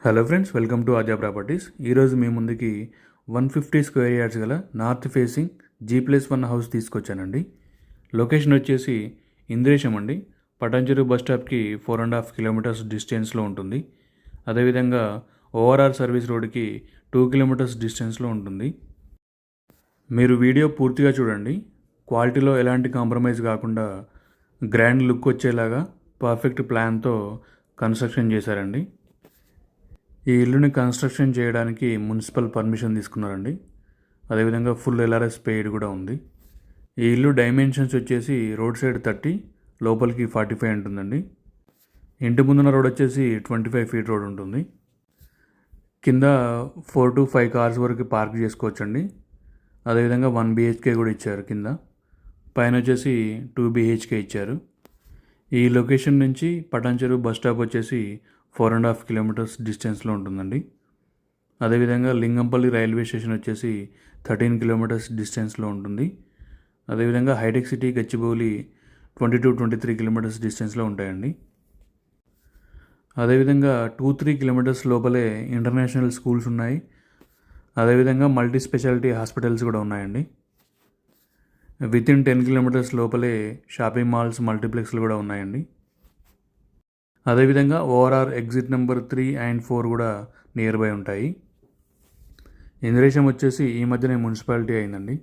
Hello friends, welcome to Aadya properties. ఈరోజు మీ ముందుకి 150 స్క్వేర్ యార్డ్స్ గల నార్త్ ఫేసింగ్ G+1 హౌస్ తీసుకొచ్చానండి. లొకేషన్ వచ్చేసి ఇంద్రేశం అండి. పటాన్చెరు బస్ స్టాప్కి 4.5 కిలోమీటర్స్ డిస్టెన్స్లో ఉంటుంది. అదేవిధంగా ఓఆర్ఆర్ సర్వీస్ రోడ్కి 2 కిలోమీటర్స్ డిస్టెన్స్లో ఉంటుంది. మీరు వీడియో పూర్తిగా చూడండి. క్వాలిటీలో ఎలాంటి కాంప్రమైజ్ కాకుండా గ్రాండ్ లుక్ వచ్చేలాగా పర్ఫెక్ట్ ప్లాన్తో కన్స్ట్రక్షన్ చేశారండి. ఈ ఇల్లుని కన్స్ట్రక్షన్ చేయడానికి మున్సిపల్ పర్మిషన్ తీసుకున్నారండి. అదేవిధంగా ఫుల్ ఎల్ఆర్ఎస్ పెయిడ్ కూడా ఉంది. ఈ ఇల్లు డైమెన్షన్స్ వచ్చేసి రోడ్ సైడ్ 30, లోపలికి 45 ఉంటుందండి. ఇంటి ముందున్న రోడ్ వచ్చేసి 25 ఫీట్ రోడ్ ఉంటుంది. కింద 4 to 5 కార్స్ వరకు పార్క్ చేసుకోవచ్చండి. అదేవిధంగా 1 BHK కూడా ఇచ్చారు. కింద పైన వచ్చేసి 2 BHK ఇచ్చారు. ఈ లొకేషన్ నుంచి పటాన్చెరు బస్ స్టాప్ వచ్చేసి 4.5 కిలోమీటర్స్ డిస్టెన్స్లో ఉంటుందండి. అదేవిధంగా లింగంపల్లి రైల్వే స్టేషన్ వచ్చేసి 13 కిలోమీటర్స్ డిస్టెన్స్లో ఉంటుంది. అదేవిధంగా హైటెక్ సిటీ గచ్చిబౌలి 22-23 కిలోమీటర్స్ డిస్టెన్స్లో ఉంటాయండి. అదేవిధంగా 2-3 కిలోమీటర్స్ లోపలే ఇంటర్నేషనల్ స్కూల్స్ ఉన్నాయి. అదేవిధంగా మల్టీ స్పెషాలిటీ హాస్పిటల్స్ కూడా ఉన్నాయండి. వితిన్ 10 కిలోమీటర్స్ లోపలే షాపింగ్ మాల్స్, మల్టీప్లెక్స్లు కూడా ఉన్నాయండి. అదేవిధంగా ఓఆర్ఆర్ ఎగ్జిట్ నెంబర్ 3 and 4 కూడా నియర్ బై ఉంటాయి. ఇంద్రేశం వచ్చేసి ఈ మధ్యనే మున్సిపాలిటీ అయిందండి.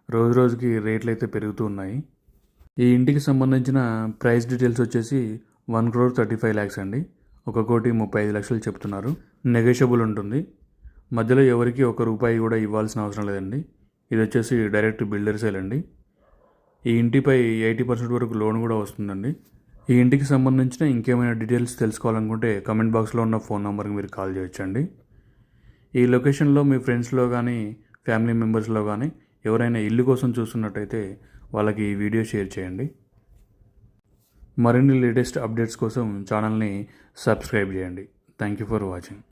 రోజు రోజుకి రేట్లు అయితే పెరుగుతూ ఉన్నాయి. ఈ ఇంటికి సంబంధించిన ప్రైస్ డీటెయిల్స్ వచ్చేసి 1,35 lakhs అండి. 1,35 చెప్తున్నారు. నెగోషియబుల్ ఉంటుంది. మధ్యలో ఎవరికి ₹1 కూడా ఇవ్వాల్సిన అవసరం లేదండి. ఇది వచ్చేసి డైరెక్ట్ బిల్డర్ సేల్ అండి. ఈ ఇంటిపై 80% వరకు లోన్ కూడా వస్తుందండి. ఈ ఇంటికి సంబంధించిన ఇంకేమైనా డీటెయిల్స్ తెలుసుకోవాలనుకుంటే కమెంట్ బాక్స్లో ఉన్న ఫోన్ నెంబర్కి మీరు కాల్ చేయొచ్చండి. ఈ లొకేషన్లో మీ ఫ్రెండ్స్లో కానీ ఫ్యామిలీ మెంబర్స్లో కానీ ఎవరైనా ఇల్లు కోసం చూస్తున్నట్టయితే వాళ్ళకి ఈ వీడియో షేర్ చేయండి. మరిన్ని లేటెస్ట్ అప్డేట్స్ కోసం ఛానల్ని సబ్స్క్రైబ్ చేయండి. Thank you for watching.